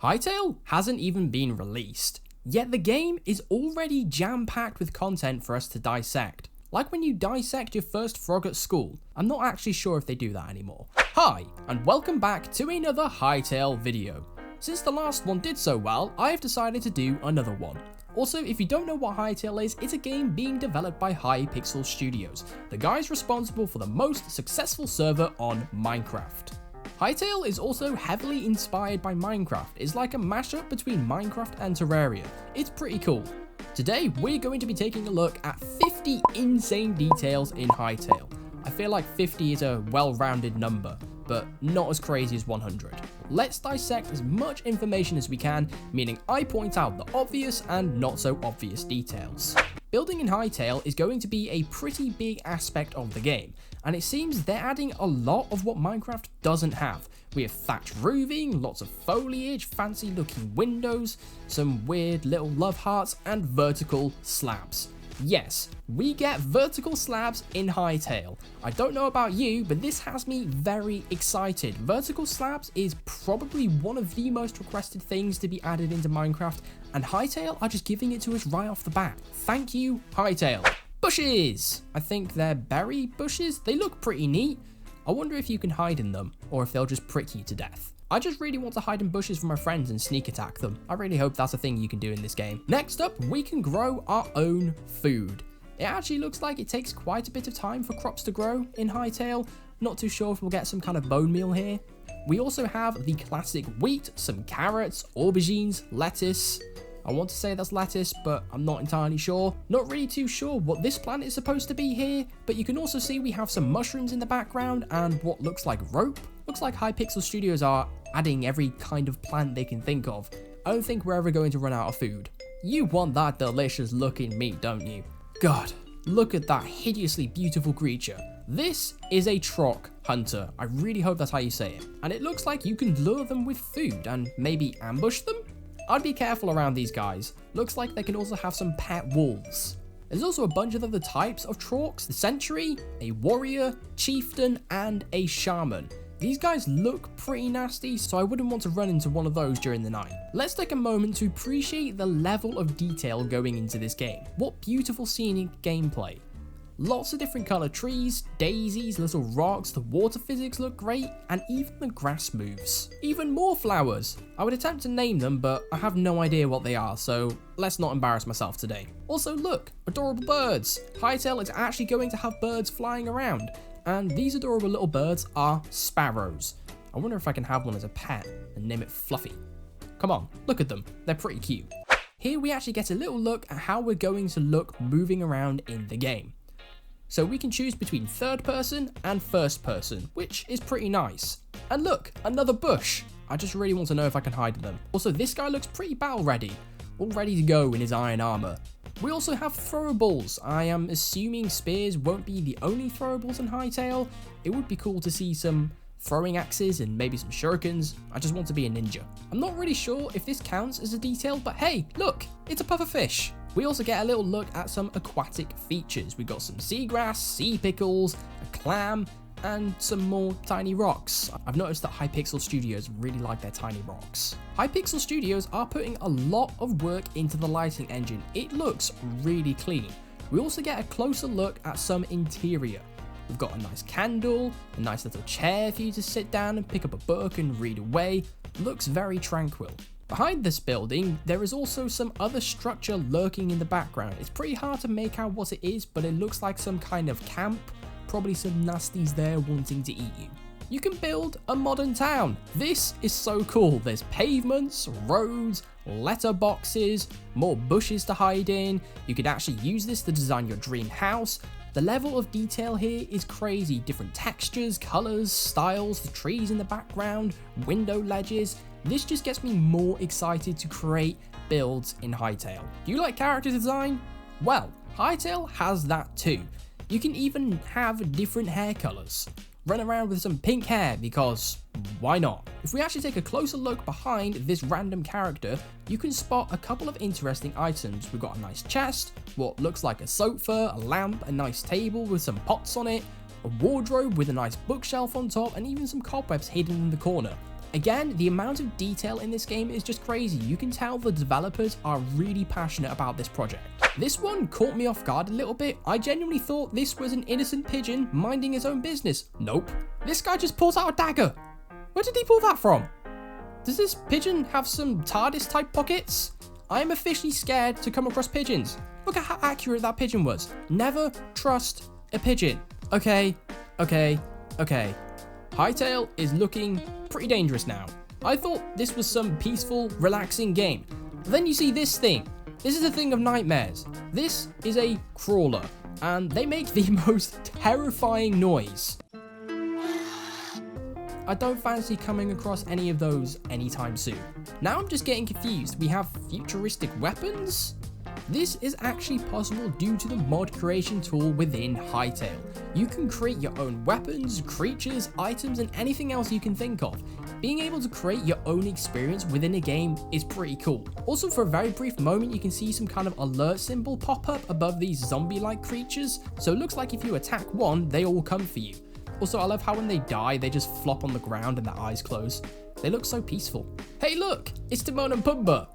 Hytale hasn't even been released, yet the game is already jam-packed with content for us to dissect. Like when you dissect your first frog at school. I'm not actually sure if they do that anymore. Hi, and welcome back to another Hytale video. Since the last one did so well, I have decided to do another one. Also, if you don't know what Hytale is, it's a game being developed by Hypixel Studios, the guys responsible for the most successful server on Minecraft. Hytale is also heavily inspired by Minecraft. It's like a mashup between Minecraft and Terraria. It's pretty cool. Today, we're going to be taking a look at 50 insane details in Hytale. I feel like 50 is a well-rounded number, but not as crazy as 100. Let's dissect as much information as we can, meaning I point out the obvious and not so obvious details. Building in Hytale is going to be a pretty big aspect of the game, and it seems they're adding a lot of what Minecraft doesn't have. We have thatched roofing, lots of foliage, fancy looking windows, some weird little love hearts, and vertical slabs. Yes, we get vertical slabs in Hytale. I don't know about you, but this has me very excited. Vertical slabs is probably one of the most requested things to be added into Minecraft, and Hytale are just giving it to us right off the bat. Thank you, Hytale. Bushes! I think they're berry bushes. They look pretty neat. I wonder if you can hide in them, or if they'll just prick you to death. I just really want to hide in bushes from my friends and sneak attack them. I really hope that's a thing you can do in this game. Next up, we can grow our own food. It actually looks like it takes quite a bit of time for crops to grow in Hytale. Not too sure if we'll get some kind of bone meal here. We also have the classic wheat, some carrots, aubergines, lettuce. I want to say that's lettuce, but I'm not entirely sure. Not really too sure what this plant is supposed to be here, but you can also see we have some mushrooms in the background and what looks like rope. Looks like Hypixel Studios are adding every kind of plant they can think of. I don't think we're ever going to run out of food. You want that delicious looking meat, don't you? God, look at that hideously beautiful creature. This is a troc hunter. I really hope that's how you say it. And it looks like you can lure them with food and maybe ambush them? I'd be careful around these guys. Looks like they can also have some pet wolves. There's also a bunch of other types of trocs: the sentry, a warrior, chieftain, and a shaman. These guys look pretty nasty, so I wouldn't want to run into one of those during the night. Let's take a moment to appreciate the level of detail going into this game. What beautiful scenic gameplay. Lots of different colored trees, daisies, little rocks, the water physics look great, and even the grass moves. Even more flowers. I would attempt to name them, but I have no idea what they are, so let's not embarrass myself today. Also look, adorable birds. Hytale is actually going to have birds flying around, and these adorable little birds are sparrows. I wonder if I can have one as a pet and name it Fluffy. Come on, look at them, they're pretty cute. Here we actually get a little look at how we're going to look moving around in the game. So we can choose between third person and first person, which is pretty nice. And look, another bush. I just really want to know if I can hide in them. Also, this guy looks pretty battle ready, all ready to go in his iron armor. We also have throwables. I am assuming spears won't be the only throwables in Hytale. It would be cool to see some throwing axes and maybe some shurikens. I just want to be a ninja. I'm not really sure if this counts as a detail, but hey, look, it's a pufferfish. We also get a little look at some aquatic features. We got some seagrass, sea pickles, a clam, and some more tiny rocks. I've noticed that Hypixel Studios really like their tiny rocks. Hypixel Studios are putting a lot of work into the lighting engine. It looks really clean. We also get a closer look at some interior. We've got a nice candle, a nice little chair for you to sit down and pick up a book and read away. Looks very tranquil. Behind this building, there is also some other structure lurking in the background. It's pretty hard to make out what it is, but it looks like some kind of camp. Probably some nasties there wanting to eat you. You can build a modern town. This is so cool. There's pavements, roads, letterboxes, more bushes to hide in. You could actually use this to design your dream house. The level of detail here is crazy. Different textures, colors, styles, the trees in the background, window ledges. This just gets me more excited to create builds in Hytale. Do you like character design? Well, Hytale has that too. You can even have different hair colors. Run around with some pink hair because why not? If we actually take a closer look behind this random character, you can spot a couple of interesting items. We've got a nice chest, what looks like a sofa, a lamp, a nice table with some pots on it, a wardrobe with a nice bookshelf on top, and even some cobwebs hidden in the corner. Again, the amount of detail in this game is just crazy. You can tell the developers are really passionate about this project. This one caught me off guard a little bit. I genuinely thought this was an innocent pigeon minding his own business. Nope. This guy just pulls out a dagger. Where did he pull that from? Does this pigeon have some TARDIS type pockets? I am officially scared to come across pigeons. Look at how accurate that pigeon was. Never trust a pigeon. Okay. Hytale is looking pretty dangerous now. I thought this was some peaceful, relaxing game. But then you see this thing. This is a thing of nightmares. This is a crawler, and they make the most terrifying noise. I don't fancy coming across any of those anytime soon. Now I'm just getting confused. We have futuristic weapons? This is actually possible due to the mod creation tool within Hytale. You can create your own weapons, creatures, items, and anything else you can think of. Being able to create your own experience within a game is pretty cool. Also, for a very brief moment, you can see some kind of alert symbol pop up above these zombie-like creatures. So it looks like if you attack one, they all come for you. Also, I love how when they die, they just flop on the ground and their eyes close. They look so peaceful. Hey look, it's Timon and Pumbaa.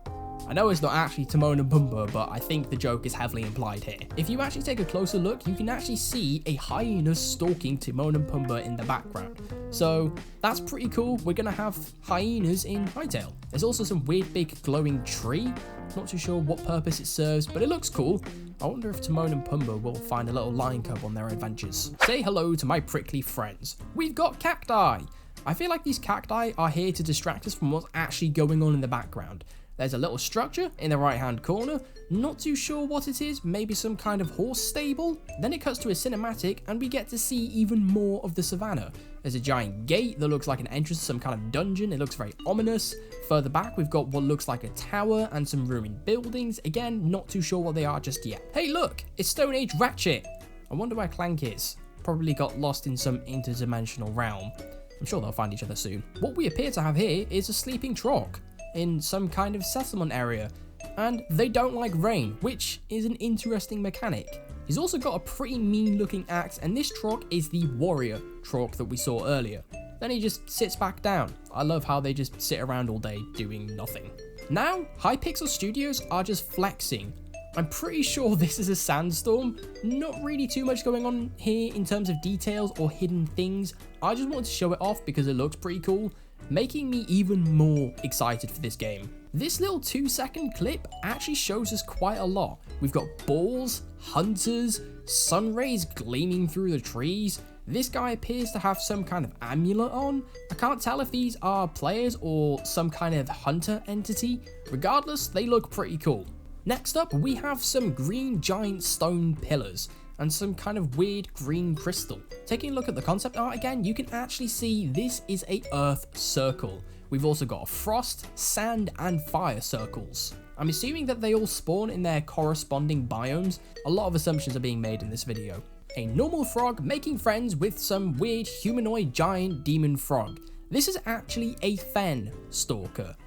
I know it's not actually Timon and Pumbaa, but I think the joke is heavily implied here. If you actually take a closer look, you can actually see a hyena stalking Timon and Pumbaa in the background. So that's pretty cool. We're gonna have hyenas in Hytale. There's also some weird big glowing tree. Not too sure what purpose it serves, but it looks cool. I wonder if Timon and Pumbaa will find a little lion cub on their adventures. Say hello to my prickly friends. We've got cacti. I feel like these cacti are here to distract us from what's actually going on in the background. There's a little structure in the right hand corner, not too sure what it is, maybe some kind of horse stable. Then it cuts to a cinematic and we get to see even more of the savannah. There's a giant gate that looks like an entrance to some kind of dungeon. It looks very ominous. Further back we've got what looks like a tower and some ruined buildings. Again, not too sure what they are just yet. Hey look, it's Stone Age Ratchet. I wonder where Clank is. Probably got lost in some interdimensional realm. I'm sure they'll find each other soon. What we appear to have here is a sleeping Troc in some kind of settlement area, and they don't like rain, which is an interesting mechanic. He's also got a pretty mean looking axe, and this Troc is the warrior Troc that we saw earlier. Then he just sits back down. I love how they just sit around all day doing nothing. Now, Hypixel Studios are just flexing. I'm pretty sure this is a sandstorm. Not really too much going on here in terms of details or hidden things. I just wanted to show it off because it looks pretty cool, making me even more excited for this game. This little 2-second clip actually shows us quite a lot. We've got balls, hunters, sun rays gleaming through the trees. This guy appears to have some kind of amulet on. I can't tell if these are players or some kind of hunter entity. Regardless, they look pretty cool. Next up, we have some green giant stone pillars and some kind of weird green crystal. Taking a look at the concept art again, you can actually see this is a earth circle. We've also got frost, sand, and fire circles. I'm assuming that they all spawn in their corresponding biomes. A lot of assumptions are being made in this video. A normal frog making friends with some weird humanoid giant demon frog. This is actually a fen stalker.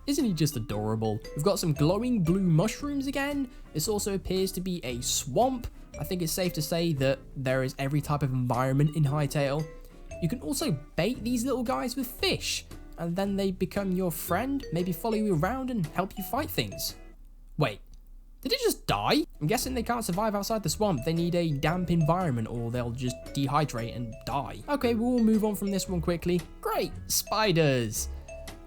Isn't he just adorable? We've got some glowing blue mushrooms again. This also appears to be a swamp. I think it's safe to say that there is every type of environment in Hytale. You can also bait these little guys with fish, and then they become your friend, maybe follow you around and help you fight things. Wait, did it just die? I'm guessing they can't survive outside the swamp. They need a damp environment or they'll just dehydrate and die. Okay, we'll move on from this one quickly. Great, spiders.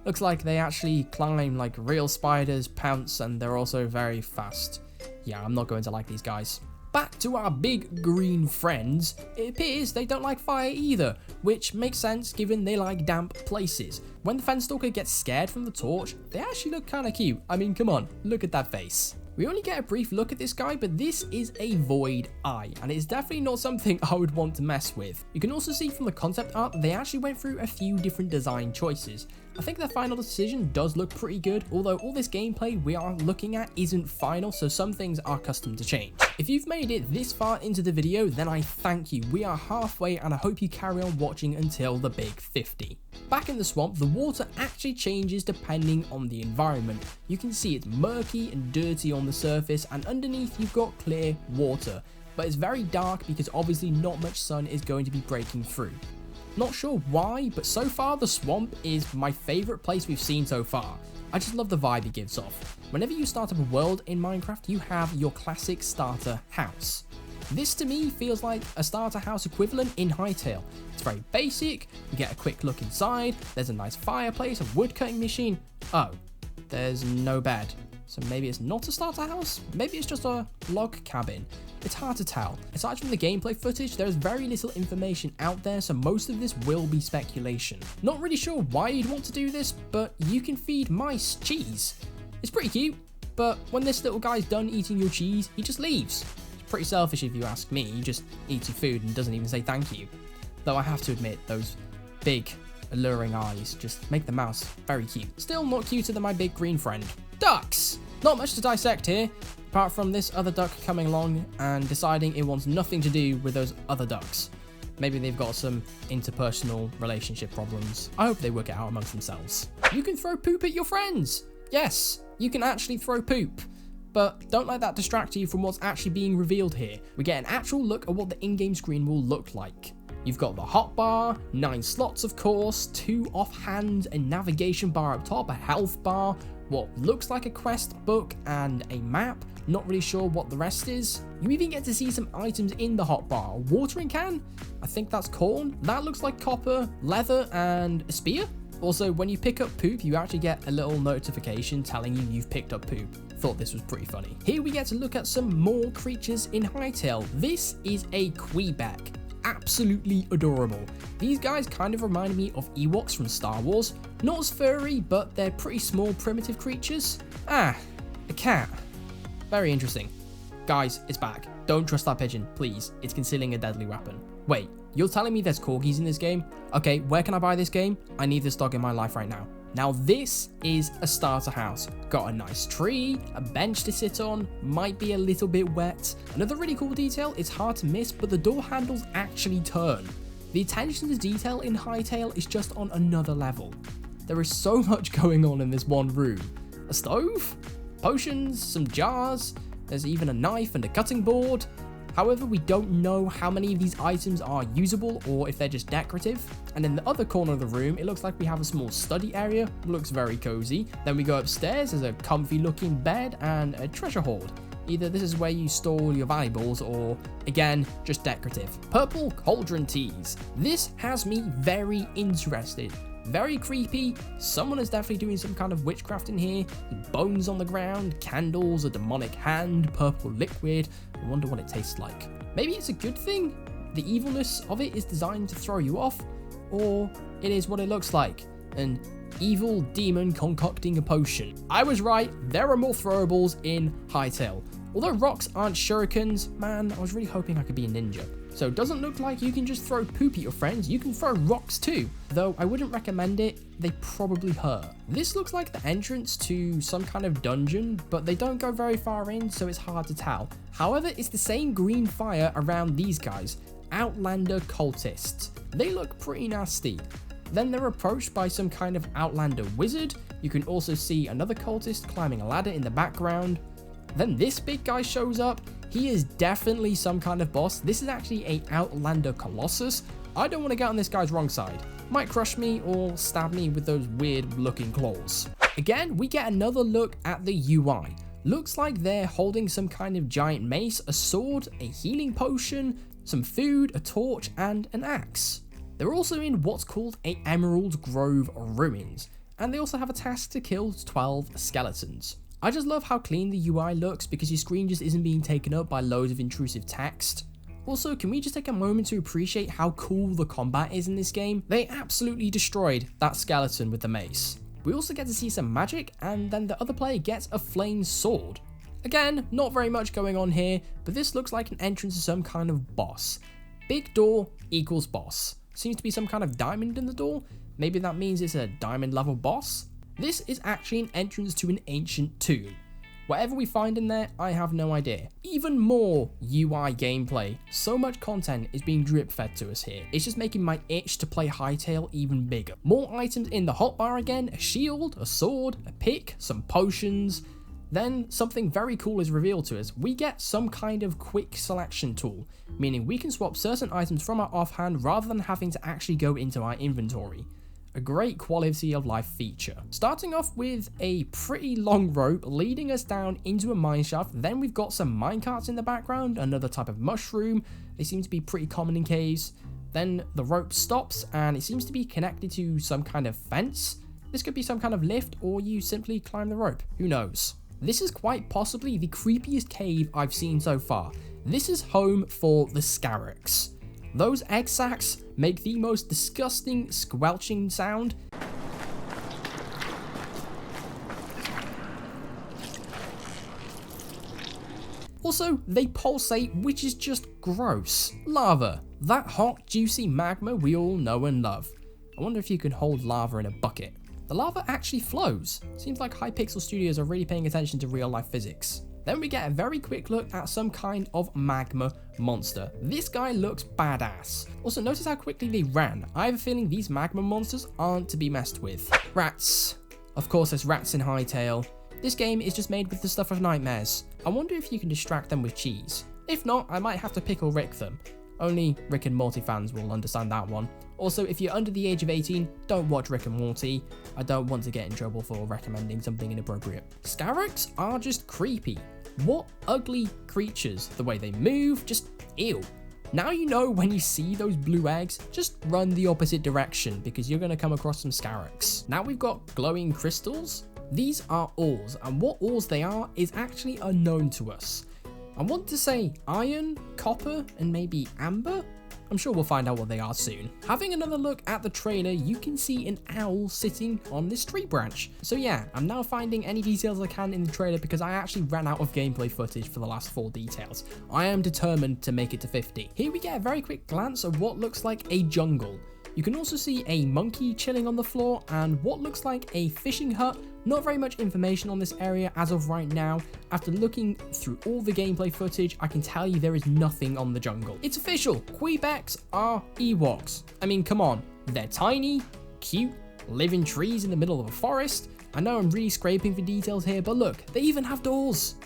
Looks like they actually climb like real spiders, pounce, and they're also very fast. Yeah, I'm not going to like these guys. Back to our big green friends, it appears they don't like fire either, which makes sense given they like damp places. When the Fenstalker gets scared from the torch, they actually look kind of cute. I mean, come on, look at that face. We only get a brief look at this guy, but this is a void eye, and it's definitely not something I would want to mess with. You can also see from the concept art that they actually went through a few different design choices. I think their final decision does look pretty good, although all this gameplay we are looking at isn't final, so some things are custom to change. If you've made it this far into the video, then I thank you. We are halfway, and I hope you carry on watching until the big 50. Back in the swamp, the water actually changes depending on the environment. You can see it's murky and dirty on the surface, and underneath you've got clear water, but it's very dark because obviously not much sun is going to be breaking through. Not sure why, but so far the swamp is my favorite place we've seen so far. I just love the vibe it gives off. Whenever you start up a world in Minecraft, you have your classic starter house. This to me feels like a starter house equivalent in Hytale. It's very basic, you get a quick look inside, there's a nice fireplace, a wood cutting machine. Oh, there's no bed. So maybe it's not a starter house? Maybe it's just a log cabin. It's hard to tell. Aside from the gameplay footage, there is very little information out there, so most of this will be speculation. Not really sure why you'd want to do this, but you can feed mice cheese. It's pretty cute, but when this little guy's done eating your cheese, he just leaves. It's pretty selfish if you ask me. He just eats your food and doesn't even say thank you. Though I have to admit, those big, alluring eyes just make the mouse very cute. Still not cuter than my big green friend. Ducks! Not much to dissect here, apart from this other duck coming along and deciding it wants nothing to do with those other ducks. Maybe they've got some interpersonal relationship problems. I hope they work it out amongst themselves. You can throw poop at your friends! Yes, you can actually throw poop. But don't let that distract you from what's actually being revealed here. We get an actual look at what the in-game screen will look like. You've got the hotbar, 9 slots of course, 2 offhand, a navigation bar up top, a health bar, what looks like a quest book and a map. Not really sure what the rest is. You even get to see some items in the hotbar. A watering can? I think that's corn. That looks like copper, leather, and a spear. Also, when you pick up poop, you actually get a little notification telling you you've picked up poop. Thought this was pretty funny. Here we get to look at some more creatures in Hytale. This is a quebec. Absolutely adorable. These guys kind of remind me of Ewoks from Star Wars. Not as furry, but they're pretty small, primitive creatures. Ah, a cat. Very interesting. Guys, it's back. Don't trust that pigeon, please. It's concealing a deadly weapon. Wait, you're telling me there's corgis in this game? Okay, where can I buy this game? I need this dog in my life right now. Now this is a starter house. Got a nice tree, a bench to sit on, might be a little bit wet. Another really cool detail, it's hard to miss, but the door handles actually turn. The attention to detail in Hytale is just on another level. There is so much going on in this one room. A stove, potions, some jars, there's even a knife and a cutting board. However, we don't know how many of these items are usable or if they're just decorative. And in the other corner of the room, it looks like we have a small study area. Looks very cozy. Then we go upstairs, there's a comfy looking bed and a treasure hoard. Either this is where you store your valuables or, again, just decorative. Purple cauldron teas. This has me very interested. Very creepy. Someone is definitely doing some kind of witchcraft in here. Bones on the ground, candles, a demonic hand, purple liquid. I wonder what it tastes like. Maybe it's a good thing? The evilness of it is designed to throw you off, or it is what it looks like. An evil demon concocting a potion. I was right, there are more throwables in Hytale. Although rocks aren't shurikens, man, I was really hoping I could be a ninja. So it doesn't look like you can just throw poop at your friends, you can throw rocks too. Though I wouldn't recommend it, they probably hurt. This looks like the entrance to some kind of dungeon, but they don't go very far in, so it's hard to tell. However, it's the same green fire around these guys, Outlander cultists. They look pretty nasty. Then they're approached by some kind of Outlander wizard. You can also see another cultist climbing a ladder in the background. Then this big guy shows up. He is definitely some kind of boss. This is actually a Outlander Colossus. I don't want to get on this guy's wrong side. Might crush me or stab me with those weird looking claws. Again, we get another look at the UI. Looks like they're holding some kind of giant mace, a sword, a healing potion, some food, a torch, and an axe. They're also in what's called a Emerald Grove ruins, and they also have a task to kill 12 skeletons. I just love how clean the UI looks because your screen just isn't being taken up by loads of intrusive text. Also, can we just take a moment to appreciate how cool the combat is in this game? They absolutely destroyed that skeleton with the mace. We also get to see some magic, and then the other player gets a flame sword. Again, not very much going on here, but this looks like an entrance to some kind of boss. Big door equals boss. Seems to be some kind of diamond in the door. Maybe that means it's a diamond level boss? This is actually an entrance to an ancient tomb. Whatever we find in there, I have no idea. Even more UI gameplay. So much content is being drip fed to us here. It's just making my itch to play Hytale even bigger. More items in the hotbar again, a shield, a sword, a pick, some potions. Then something very cool is revealed to us. We get some kind of quick selection tool, meaning we can swap certain items from our offhand rather than having to actually go into our inventory. A great quality of life feature. Starting off with a pretty long rope leading us down into a mine shaft. Then we've got some minecarts in the background, another type of mushroom. They seem to be pretty common in caves. Then the rope stops and it seems to be connected to some kind of fence. This could be some kind of lift, or you simply climb the rope. Who knows? This is quite possibly the creepiest cave I've seen so far. This is home for the scarabs. Those egg sacs make the most disgusting squelching sound. Also, they pulsate, which is just gross. Lava. That hot, juicy magma we all know and love. I wonder if you can hold lava in a bucket. The lava actually flows. Seems like Hypixel Studios are really paying attention to real life physics. Then we get a very quick look at some kind of magma monster. This guy looks badass. Also, notice how quickly they ran. I have a feeling these magma monsters aren't to be messed with. Rats. Of course, there's rats in Hytale. This game is just made with the stuff of nightmares. I wonder if you can distract them with cheese. If not, I might have to pickle Rick them. Only Rick and Morty fans will understand that one. Also, if you're under the age of 18, don't watch Rick and Morty. I don't want to get in trouble for recommending something inappropriate. Scarabs are just creepy. What ugly creatures. The way they move, just ew. Now you know when you see those blue eggs, just run the opposite direction because you're going to come across some scarabs. Now we've got glowing crystals. These are ores, and what ores they are is actually unknown to us. I want to say iron, copper, and maybe amber? I'm sure we'll find out what they are soon. Having another look at the trailer, you can see an owl sitting on this tree branch. So yeah, I'm now finding any details I can in the trailer because I actually ran out of gameplay footage for the last 4 details. I am determined to make it to 50. Here we get a very quick glance of what looks like a jungle. You can also see a monkey chilling on the floor and what looks like a fishing hut. Not very much information on this area as of right now. After looking through all the gameplay footage, I can tell you there is nothing on the jungle. It's official, Quebecs are Ewoks. I mean, come on, they're tiny, cute, live in trees in the middle of a forest. I know I'm really scraping for details here, but look, they even have doors.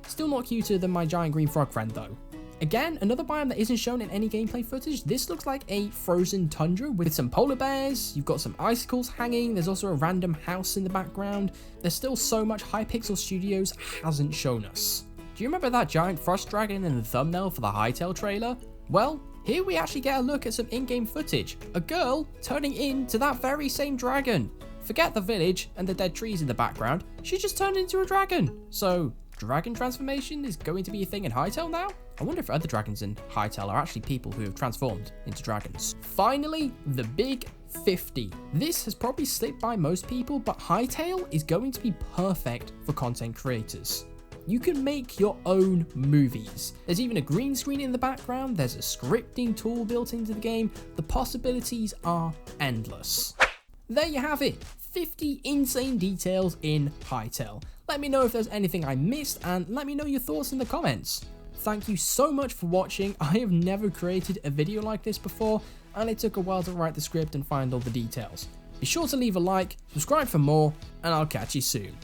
Still not cuter than my giant green frog friend though. Again, another biome that isn't shown in any gameplay footage. This looks like a frozen tundra with some polar bears. You've got some icicles hanging. There's also a random house in the background. There's still so much Hypixel Studios hasn't shown us. Do you remember that giant frost dragon in the thumbnail for the Hytale trailer? Well, here we actually get a look at some in-game footage. A girl turning into that very same dragon. Forget the village and the dead trees in the background. She just turned into a dragon. So, dragon transformation is going to be a thing in Hytale now? I wonder if other dragons in Hytale are actually people who have transformed into dragons. Finally, the big 50. This has probably slipped by most people, but Hytale is going to be perfect for content creators. You can make your own movies. There's even a green screen in the background. There's a scripting tool built into the game. The possibilities are endless. There you have it. 50 insane details in Hytale. Let me know if there's anything I missed and let me know your thoughts in the comments. Thank you so much for watching. I have never created a video like this before and it took a while to write the script and find all the details. Be sure to leave a like, subscribe for more, and I'll catch you soon.